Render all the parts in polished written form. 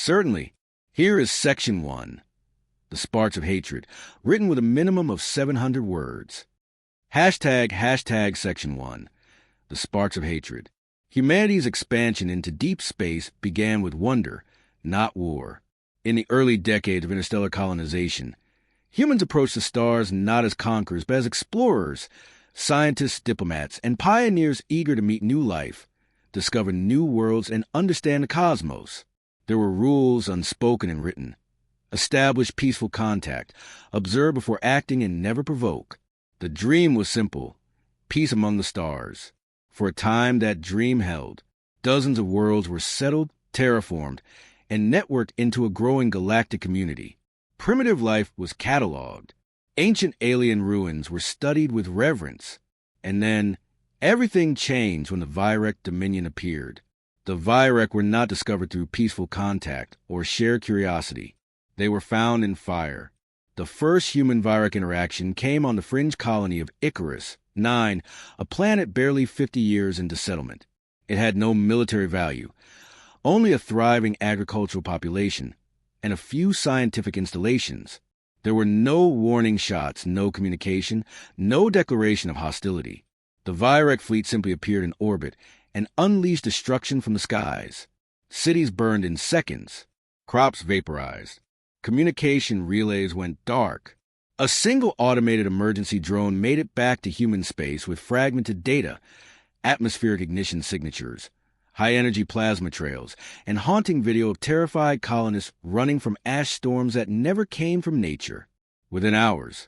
Certainly. Here is Section 1, The Sparks of Hatred, written with a minimum of 700 words. Hashtag Section 1, The Sparks of Hatred. Humanity's expansion into deep space began with wonder, not war. In the early decades of interstellar colonization, humans approached the stars not as conquerors, but as explorers, scientists, diplomats, and pioneers eager to meet new life, discover new worlds, and understand the cosmos. There were rules, unspoken and written. Establish peaceful contact, observe before acting, and never provoke. The dream was simple: peace among the stars. For a time, that dream held. Dozens of worlds were settled, terraformed, and networked into a growing galactic community. Primitive life was cataloged. Ancient alien ruins were studied with reverence. And then, everything changed when the Virek Dominion appeared. The Virek were not discovered through peaceful contact or shared curiosity. They were found in fire. The first human-Virek interaction came on the fringe colony of Icarus 9, a planet barely 50 years into settlement. It had no military value, only a thriving agricultural population, and a few scientific installations. There were no warning shots, no communication, no declaration of hostility. The Virek fleet simply appeared in orbit and unleashed destruction from the skies. Cities burned in seconds. Crops vaporized. Communication relays went dark. A single automated emergency drone made it back to human space with fragmented data, atmospheric ignition signatures, high-energy plasma trails, and haunting video of terrified colonists running from ash storms that never came from nature. Within hours,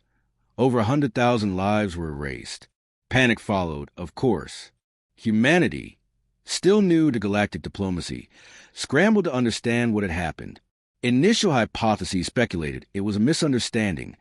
over 100,000 lives were erased. Panic followed, of course. Humanity, still new to galactic diplomacy, scrambled to understand what had happened. Initial hypotheses speculated it was a misunderstanding,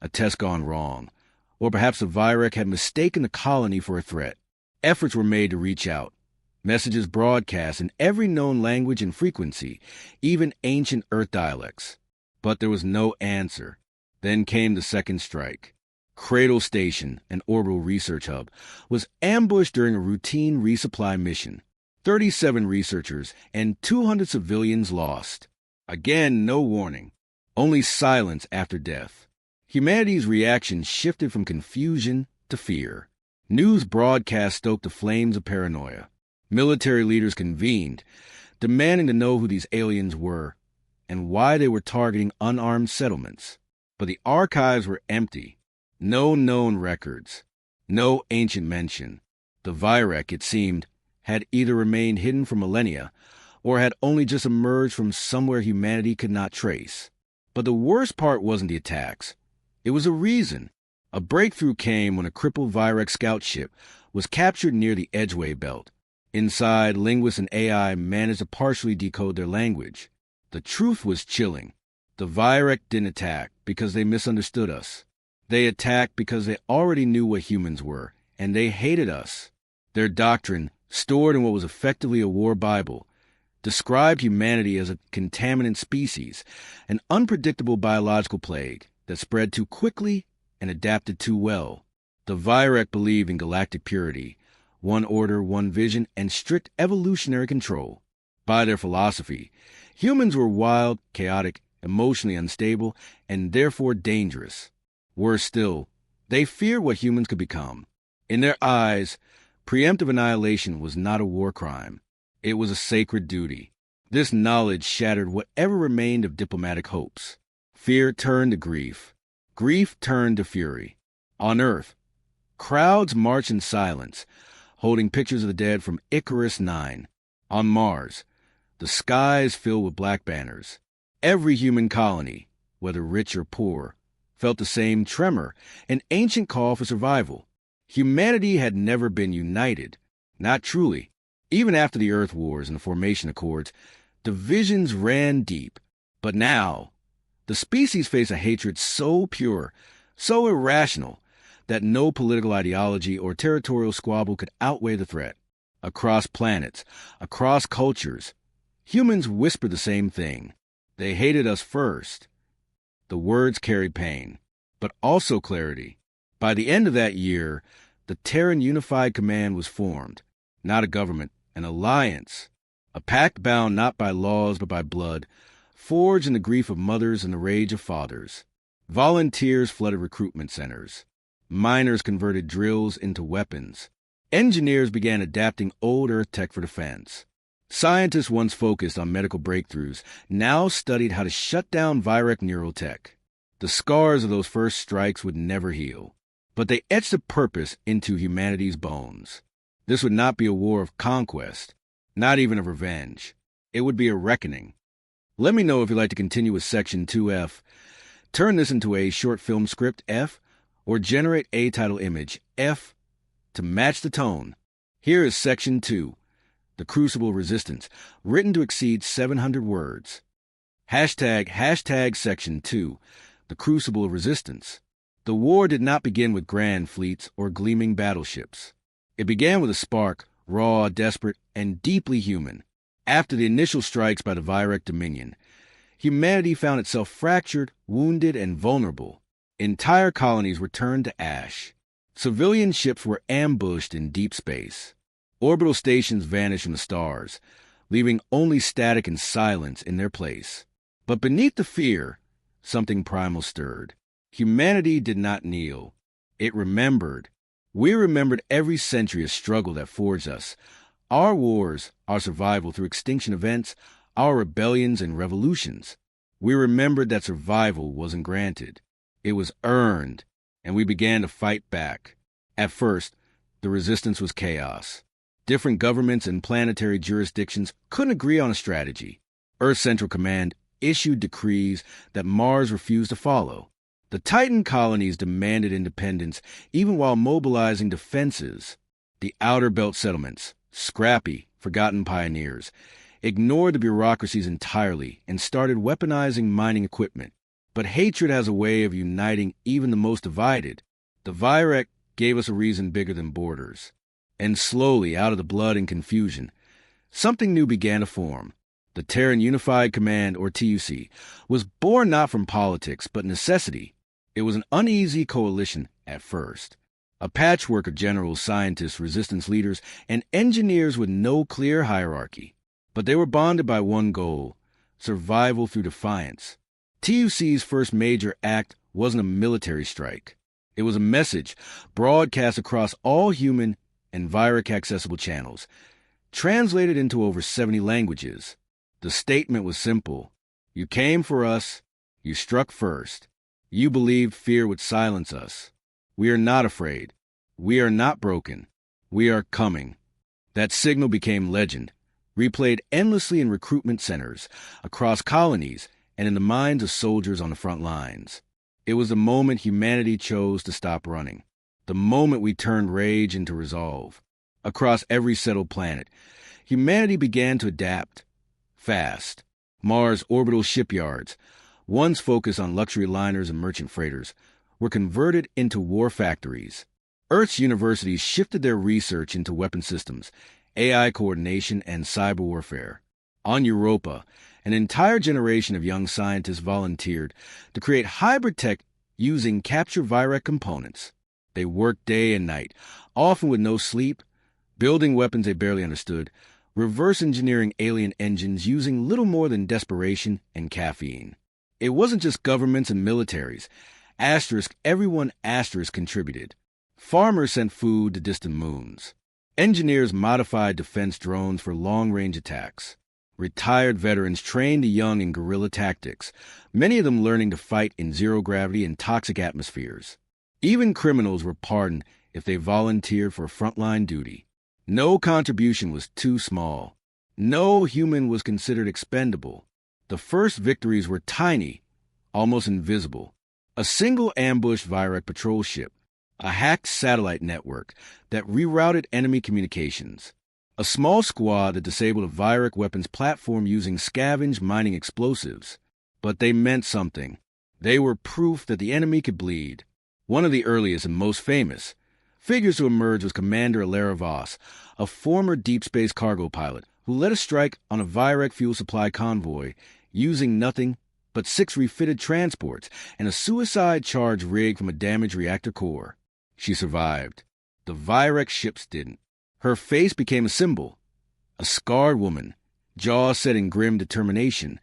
a test gone wrong, or perhaps the Virek had mistaken the colony for a threat. Efforts were made to reach out. Messages broadcast in every known language and frequency, even ancient Earth dialects. But there was no answer. Then came the second strike. Cradle Station, an orbital research hub, was ambushed during a routine resupply mission. 37 researchers and 200 civilians lost. Again, no warning. Only silence after death. Humanity's reaction shifted from confusion to fear. News broadcasts stoked the flames of paranoia. Military leaders convened, demanding to know who these aliens were and why they were targeting unarmed settlements. But the archives were empty. No known records. No ancient mention. The Virek, it seemed, had either remained hidden for millennia or had only just emerged from somewhere humanity could not trace. But the worst part wasn't the attacks. It was a reason. A breakthrough came when a crippled Virek scout ship was captured near the Edgeway Belt. Inside, linguists and AI managed to partially decode their language. The truth was chilling. The Virek didn't attack because they misunderstood us. They attacked because they already knew what humans were, and they hated us. Their doctrine, stored in what was effectively a war Bible, described humanity as a contaminant species, an unpredictable biological plague that spread too quickly and adapted too well. The Virek believed in galactic purity, one order, one vision, and strict evolutionary control. By their philosophy, humans were wild, chaotic, emotionally unstable, and therefore dangerous. Worse still, they feared what humans could become. In their eyes, preemptive annihilation was not a war crime. It was a sacred duty. This knowledge shattered whatever remained of diplomatic hopes. Fear turned to grief. Grief turned to fury. On Earth, crowds marched in silence, holding pictures of the dead from Icarus 9. On Mars, the skies filled with black banners. Every human colony, whether rich or poor, felt the same tremor, an ancient call for survival. Humanity had never been united, not truly. Even after the Earth Wars and the Formation Accords, divisions ran deep. But now, the species faced a hatred so pure, so irrational, that no political ideology or territorial squabble could outweigh the threat. Across planets, across cultures, humans whispered the same thing. They hated us first. The words carried pain, but also clarity. By the end of that year, the Terran Unified Command was formed. Not a government, an alliance. A pact bound not by laws but by blood, forged in the grief of mothers and the rage of fathers. Volunteers flooded recruitment centers. Miners converted drills into weapons. Engineers began adapting old Earth tech for defense. Scientists once focused on medical breakthroughs now studied how to shut down Virek neural tech. The scars of those first strikes would never heal, but they etched a purpose into humanity's bones. This would not be a war of conquest, not even of revenge. It would be a reckoning. Let me know if you'd like to continue with Section 2F. Turn this into a short film script, F, or generate a title image, F, to match the tone. Here is Section 2, The Crucible Resistance, written to exceed 700 words. Hashtag Section 2, The Crucible Resistance. The war did not begin with grand fleets or gleaming battleships. It began with a spark, raw, desperate, and deeply human. After the initial strikes by the Virek Dominion, humanity found itself fractured, wounded, and vulnerable. Entire colonies were turned to ash. Civilian ships were ambushed in deep space. Orbital stations vanished from the stars, leaving only static and silence in their place. But beneath the fear, something primal stirred. Humanity did not kneel. It remembered. We remembered every century of struggle that forged us. Our wars, our survival through extinction events, our rebellions and revolutions. We remembered that survival wasn't granted. It was earned, and we began to fight back. At first, the resistance was chaos. Different governments and planetary jurisdictions couldn't agree on a strategy. Earth Central Command issued decrees that Mars refused to follow. The Titan colonies demanded independence even while mobilizing defenses. The Outer Belt settlements, scrappy, forgotten pioneers, ignored the bureaucracies entirely and started weaponizing mining equipment. But hatred has a way of uniting even the most divided. The Virek gave us a reason bigger than borders. And slowly, out of the blood and confusion, something new began to form. The Terran Unified Command, or TUC, was born not from politics, but necessity. It was an uneasy coalition at first. A patchwork of generals, scientists, resistance leaders, and engineers with no clear hierarchy. But they were bonded by one goal: survival through defiance. TUC's first major act wasn't a military strike. It was a message broadcast across all human and Virek-accessible channels, translated into over 70 languages. The statement was simple. You came for us. You struck first. You believed fear would silence us. We are not afraid. We are not broken. We are coming. That signal became legend, replayed endlessly in recruitment centers, across colonies, and in the minds of soldiers on the front lines. It was the moment humanity chose to stop running. The moment we turned rage into resolve. Across every settled planet, humanity began to adapt. Fast. Mars' orbital shipyards, once focused on luxury liners and merchant freighters, were converted into war factories. Earth's universities shifted their research into weapon systems, AI coordination, and cyber warfare. On Europa, an entire generation of young scientists volunteered to create hybrid tech using captured Virek components. They worked day and night, often with no sleep, building weapons they barely understood, reverse engineering alien engines using little more than desperation and caffeine. It wasn't just governments and militaries. Everyone contributed. Farmers sent food to distant moons. Engineers modified defense drones for long-range attacks. Retired veterans trained the young in guerrilla tactics, many of them learning to fight in zero-gravity and toxic atmospheres. Even criminals were pardoned if they volunteered for frontline duty. No contribution was too small. No human was considered expendable. The first victories were tiny, almost invisible. A single ambushed Virek patrol ship, a hacked satellite network that rerouted enemy communications, a small squad that disabled a Virek weapons platform using scavenged mining explosives. But they meant something. They were proof that the enemy could bleed. One of the earliest and most famous figures to emerge was Commander Alara Voss, a former deep space cargo pilot who led a strike on a Virek fuel supply convoy using nothing but 6 refitted transports and a suicide charge rig from a damaged reactor core. She survived. The Virek ships didn't. Her face became a symbol. A scarred woman, jaws set in grim determination,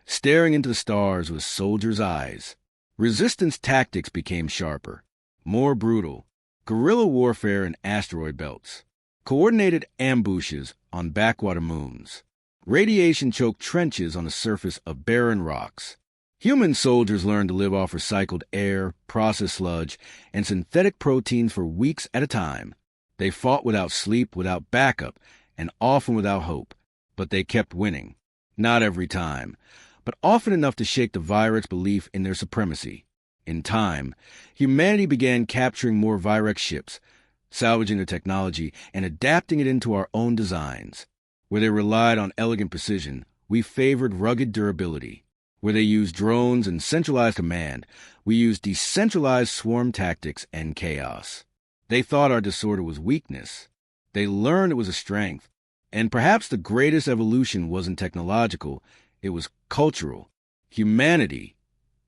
staring into the stars with soldiers' eyes. Resistance tactics became sharper, more brutal. Guerrilla warfare in asteroid belts. Coordinated ambushes on backwater moons. Radiation-choked trenches on the surface of barren rocks. Human soldiers learned to live off recycled air, processed sludge, and synthetic proteins for weeks at a time. They fought without sleep, without backup, and often without hope. But they kept winning. Not every time, but often enough to shake the Virex belief in their supremacy. In time, humanity began capturing more Virex ships, salvaging their technology, and adapting it into our own designs. Where they relied on elegant precision, we favored rugged durability. Where they used drones and centralized command, we used decentralized swarm tactics and chaos. They thought our disorder was weakness. They learned it was a strength. And perhaps the greatest evolution wasn't technological, it was cultural. Humanity,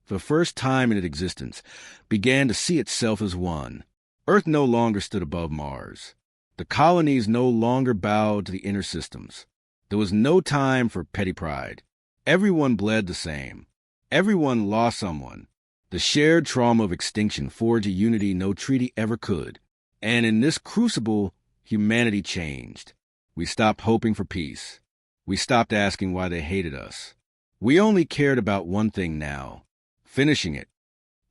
for the first time in its existence, began to see itself as one. Earth no longer stood above Mars. The colonies no longer bowed to the inner systems. There was no time for petty pride. Everyone bled the same. Everyone lost someone. The shared trauma of extinction forged a unity no treaty ever could. And in this crucible, humanity changed. We stopped hoping for peace. We stopped asking why they hated us. We only cared about one thing now: finishing it.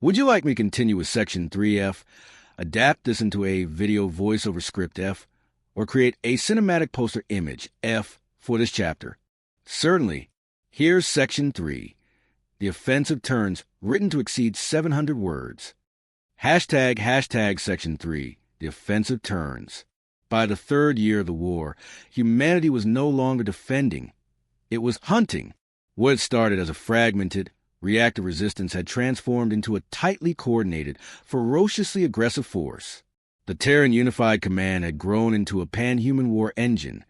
Would you like me to continue with Section 3F? Adapt this into a video voiceover script F, or create a cinematic poster image F for this chapter? Certainly. Here's Section 3, the offensive turns written to exceed 700 words. Hashtag Section 3, the offensive turns. By the third year of the war, humanity was no longer defending. It was hunting. What had started as a fragmented, reactive resistance had transformed into a tightly coordinated, ferociously aggressive force. The Terran Unified Command had grown into a pan-human war engine,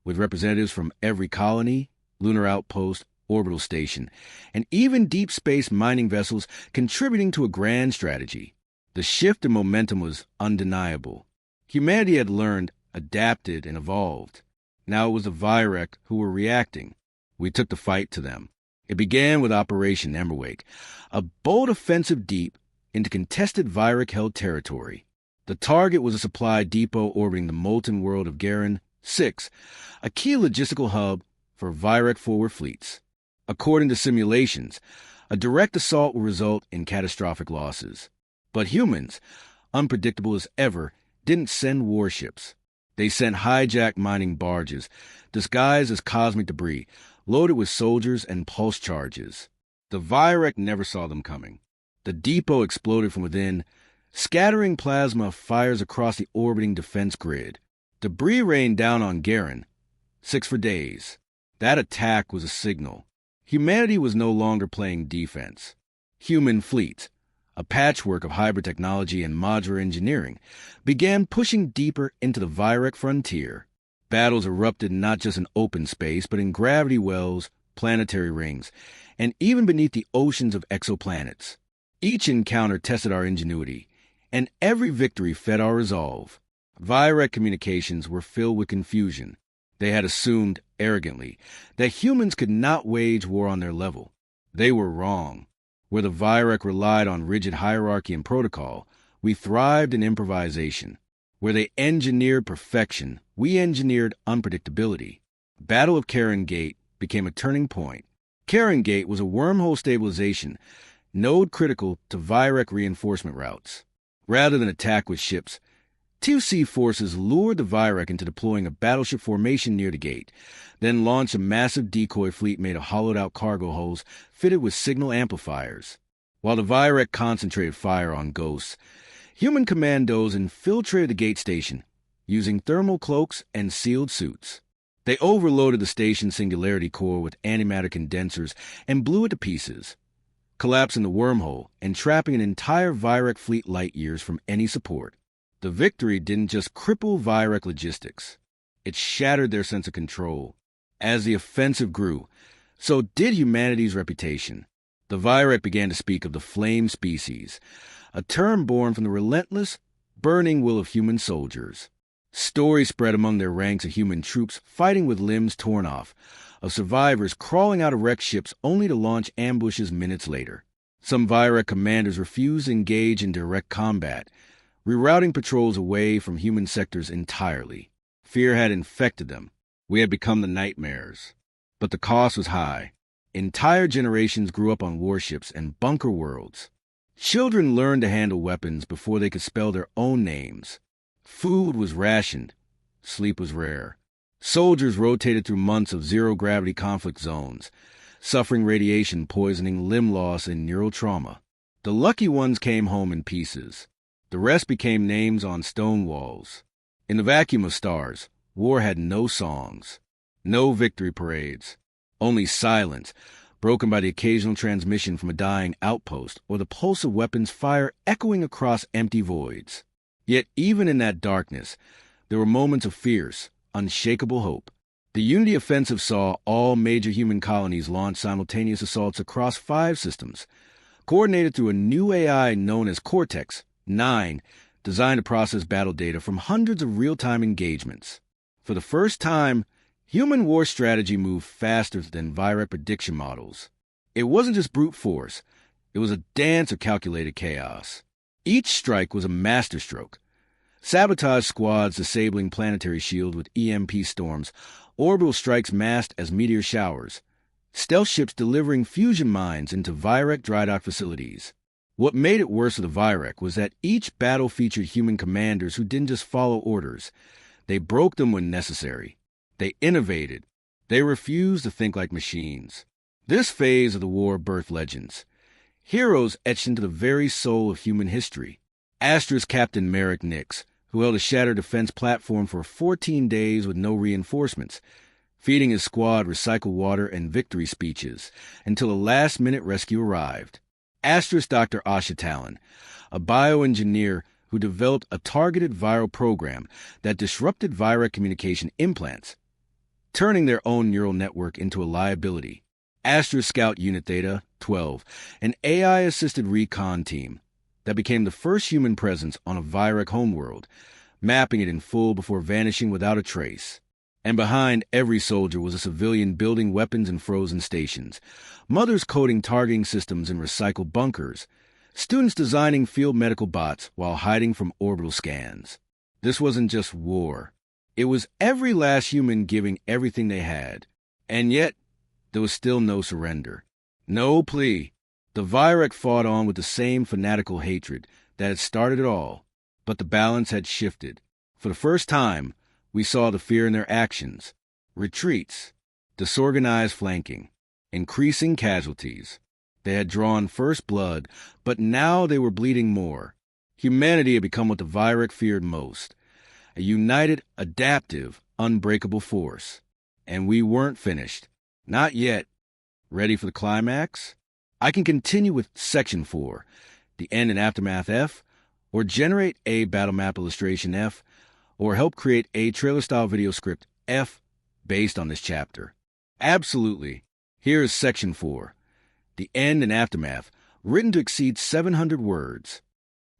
with representatives from every colony, lunar outpost, orbital station, and even deep space mining vessels contributing to a grand strategy. The shift in momentum was undeniable. Humanity had learned, adapted, and evolved. Now it was the Virex who were reacting. We took the fight to them. It began with Operation Emberwake, a bold offensive deep into contested Virex-held territory. The target was a supply depot orbiting the molten world of Garen 6, a key logistical hub for Virex-forward fleets. According to simulations, a direct assault will result in catastrophic losses. But humans, unpredictable as ever, didn't send warships. They sent hijacked mining barges, disguised as cosmic debris, loaded with soldiers and pulse charges. The Virex never saw them coming. The depot exploded from within, scattering plasma fires across the orbiting defense grid. Debris rained down on Garen 6 for days. That attack was a signal. Humanity was no longer playing defense. Human fleets, a patchwork of hybrid technology and modular engineering, began pushing deeper into the Virex frontier. Battles erupted not just in open space, but in gravity wells, planetary rings, and even beneath the oceans of exoplanets. Each encounter tested our ingenuity, and every victory fed our resolve. Virex communications were filled with confusion. They had assumed, arrogantly, that humans could not wage war on their level. They were wrong. Where the Virex relied on rigid hierarchy and protocol, we thrived in improvisation. Where they engineered perfection, we engineered unpredictability. Battle of Karen Gate became a turning point. Karen Gate was a wormhole stabilization, node critical to Virex reinforcement routes. Rather than attack with ships, TUC forces lured the Virex into deploying a battleship formation near the gate, then launched a massive decoy fleet made of hollowed-out cargo holds fitted with signal amplifiers. While the Virex concentrated fire on ghosts, human commandos infiltrated the gate station, using thermal cloaks and sealed suits. They overloaded the station's singularity core with antimatter condensers and blew it to pieces, collapsing the wormhole and trapping an entire Virex fleet light years from any support. The victory didn't just cripple Virex logistics. It shattered their sense of control. As the offensive grew, so did humanity's reputation. The Virex began to speak of the flame species, a term born from the relentless, burning will of human soldiers. Stories spread among their ranks of human troops fighting with limbs torn off, of survivors crawling out of wrecked ships only to launch ambushes minutes later. Some Vyrek commanders refused to engage in direct combat, rerouting patrols away from human sectors entirely. Fear had infected them. We had become the nightmares. But the cost was high. Entire generations grew up on warships and bunker worlds. Children learned to handle weapons before they could spell their own names. Food was rationed. Sleep was rare. Soldiers rotated through months of zero-gravity conflict zones, suffering radiation poisoning, limb loss, and neural trauma. The lucky ones came home in pieces. The rest became names on stone walls. In the vacuum of stars, war had no songs, no victory parades, only silence, broken by the occasional transmission from a dying outpost or the pulse of weapons fire echoing across empty voids. Yet even in that darkness, there were moments of fierce, unshakable hope. The Unity Offensive saw all major human colonies launch simultaneous assaults across 5 systems, coordinated through a new AI known as Cortex-9, designed to process battle data from hundreds of real-time engagements. For the first time, human war strategy moved faster than Vyrek prediction models. It wasn't just brute force. It was a dance of calculated chaos. Each strike was a masterstroke. Sabotage squads disabling planetary shields with EMP storms, orbital strikes masked as meteor showers, stealth ships delivering fusion mines into Vyrek dry dock facilities. What made it worse for the Vyrek was that each battle featured human commanders who didn't just follow orders. They broke them when necessary. They innovated. They refused to think like machines. This phase of the war birthed legends. Heroes etched into the very soul of human history. Astra's Captain Merrick Nix, who held a shattered defense platform for 14 days with no reinforcements, feeding his squad recycled water and victory speeches until a last-minute rescue arrived. Astra's Dr. Asha Talon, a bioengineer who developed a targeted viral program that disrupted Vyrek communication implants, turning their own neural network into a liability. Astra Scout Unit Theta 12, an AI-assisted recon team that became the first human presence on a Vyrek homeworld, mapping it in full before vanishing without a trace. And behind every soldier was a civilian building weapons in frozen stations, mothers coding targeting systems in recycled bunkers, students designing field medical bots while hiding from orbital scans. This wasn't just war. It was every last human giving everything they had. And yet, there was still no surrender. No plea. The Vyrek fought on with the same fanatical hatred that had started it all. But the balance had shifted. For the first time, we saw the fear in their actions. Retreats, disorganized flanking, increasing casualties. They had drawn first blood, but now they were bleeding more. Humanity had become what the Vyrek feared most. A united, adaptive, unbreakable force. And we weren't finished. Not yet. Ready for the climax? I can continue with Section 4, the End and Aftermath F, or generate a battle map illustration F, or help create a trailer-style video script F based on this chapter. Absolutely. Here is Section 4, the End and Aftermath, written to exceed 700 words.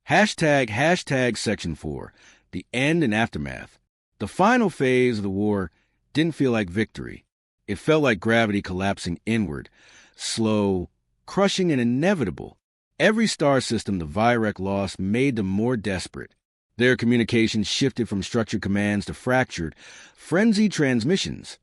Hashtag Section 4, the End and Aftermath. The final phase of the war didn't feel like victory. It felt like gravity collapsing inward, slow, crushing, and inevitable. Every star system the Vyrek lost made them more desperate. Their communications shifted from structured commands to fractured, frenzied transmissions,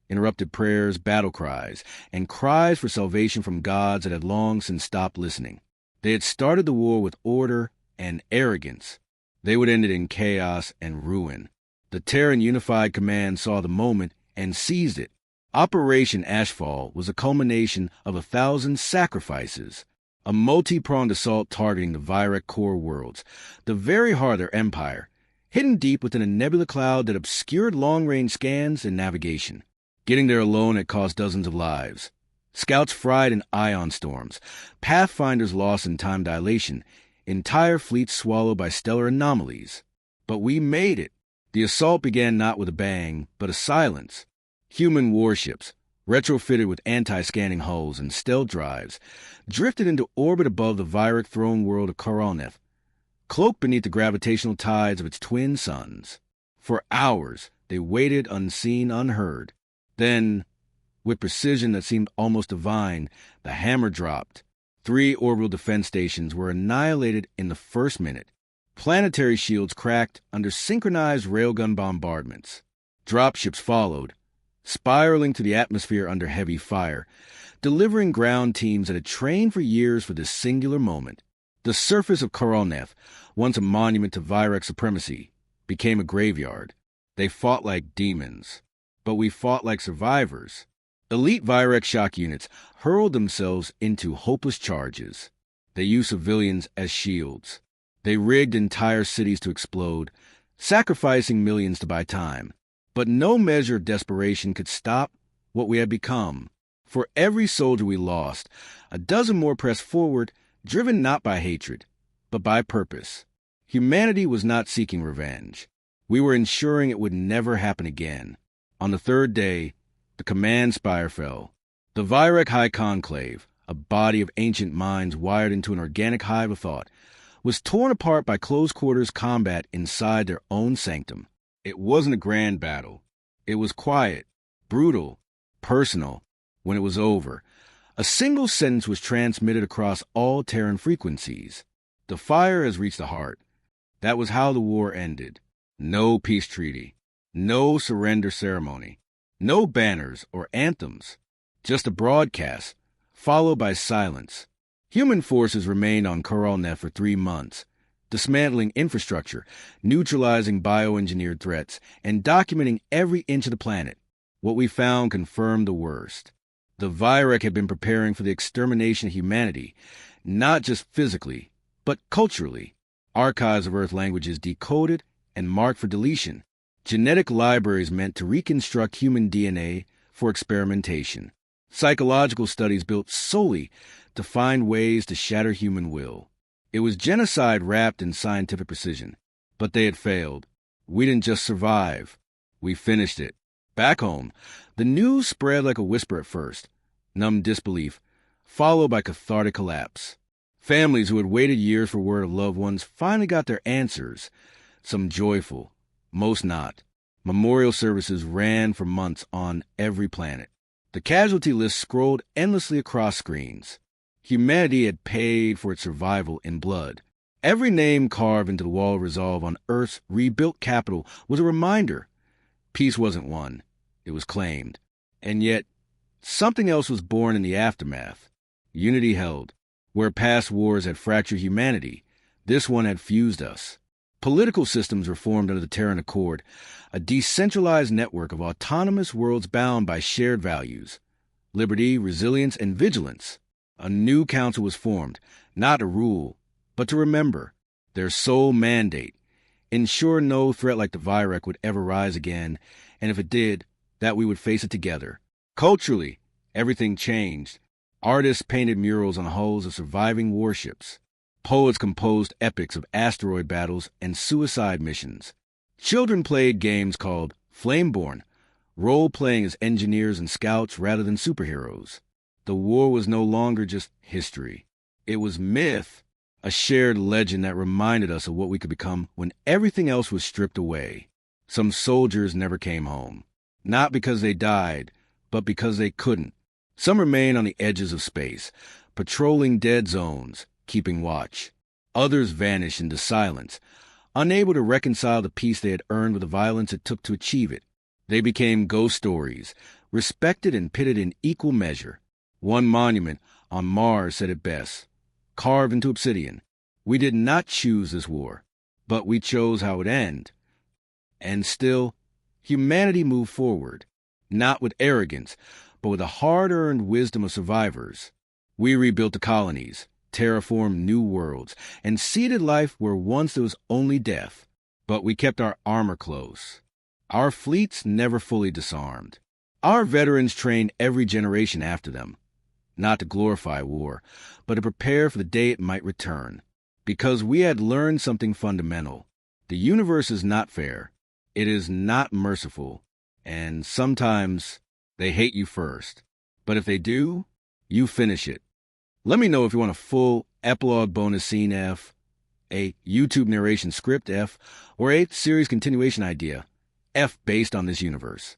interrupted prayers, battle cries, and cries for salvation from gods that had long since stopped listening. They had started the war with order and arrogance. They would end it in chaos and ruin. The Terran Unified Command saw the moment and seized it. Operation Ashfall was a culmination of 1,000 sacrifices, a multi-pronged assault targeting the Vyrek core worlds, the very heart of their empire, hidden deep within a nebula cloud that obscured long-range scans and navigation. Getting there alone had cost dozens of lives. Scouts fried in ion storms, pathfinders lost in time dilation, entire fleets swallowed by stellar anomalies. But we made it. The assault began not with a bang, but a silence. Human warships, retrofitted with anti-scanning hulls and stealth drives, drifted into orbit above the Vyrek throne world of Koralneth, cloaked beneath the gravitational tides of its twin suns. For hours, they waited unseen, unheard. Then, With precision that seemed almost divine, the hammer dropped. 3 orbital defense stations were annihilated in the first minute. Planetary shields cracked under synchronized railgun bombardments. Dropships followed, spiraling through the atmosphere under heavy fire, delivering ground teams that had trained for years for this singular moment. The surface of Korolnev, once a monument to Vyrek supremacy, became a graveyard. They fought like demons, but we fought like survivors. Elite Vyrek shock units hurled themselves into hopeless charges. They used civilians as shields. They rigged entire cities to explode, sacrificing millions to buy time. But no measure of desperation could stop what we had become. For every soldier we lost, a dozen more pressed forward, driven not by hatred, but by purpose. Humanity was not seeking revenge. We were ensuring it would never happen again. On the third day, the command spire fell. The Vyrek High Conclave, a body of ancient minds wired into an organic hive of thought, was torn apart by close-quarters combat inside their own sanctum. It wasn't a grand battle. It was quiet, brutal, personal. When it was over, a single sentence was transmitted across all Terran frequencies. The fire has reached the heart. That was how the war ended. No peace treaty. No surrender ceremony. No banners or anthems. Just a broadcast, followed by silence. Human forces remained on Korolnev for 3 months, dismantling infrastructure, neutralizing bioengineered threats, and documenting every inch of the planet. What we found confirmed the worst. The Vyrek had been preparing for the extermination of humanity, not just physically, but culturally. Archives of Earth languages decoded and marked for deletion. Genetic libraries meant to reconstruct human DNA for experimentation. Psychological studies built solely to find ways to shatter human will. It was genocide wrapped in scientific precision. But they had failed. We didn't just survive. We finished it. Back home, the news spread like a whisper at first, numb disbelief, followed by cathartic collapse. Families who had waited years for word of loved ones finally got their answers, some joyful, most not. Memorial services ran for months on every planet. The casualty list scrolled endlessly across screens. Humanity had paid for its survival in blood. Every name carved into the wall of resolve on Earth's rebuilt capital was a reminder. Peace wasn't won. It was claimed. And yet, something else was born in the aftermath. Unity held. Where past wars had fractured humanity, this one had fused us. Political systems were formed under the Terran Accord, a decentralized network of autonomous worlds bound by shared values, liberty, resilience, and vigilance. A new council was formed, not to rule, but to remember. Their sole mandate: ensure no threat like the Vyrek would ever rise again, and if it did, that we would face it together. Culturally, everything changed. Artists painted murals on hulls of surviving warships. Poets composed epics of asteroid battles and suicide missions. Children played games called Flameborn, role-playing as engineers and scouts rather than superheroes. The war was no longer just history. It was myth, a shared legend that reminded us of what we could become when everything else was stripped away. Some soldiers never came home, not because they died, but because they couldn't. Some remained on the edges of space, patrolling dead zones, keeping watch. Others vanished into silence, unable to reconcile the peace they had earned with the violence it took to achieve it. They became ghost stories, respected and pitted in equal measure. One monument on Mars said it best, carved into obsidian: "We did not choose this war, but we chose how it ended." And still, humanity moved forward, not with arrogance, but with the hard-earned wisdom of survivors. We rebuilt the colonies, terraformed new worlds, and seeded life where once there was only death. But we kept our armor close. Our fleets never fully disarmed. Our veterans trained every generation after them, not to glorify war, but to prepare for the day it might return. Because we had learned something fundamental. The universe is not fair. It is not merciful. And sometimes they hate you first. But if they do, you finish it. Let me know if you want a full epilogue bonus scene F, a YouTube narration script F, or a series continuation idea F based on this universe.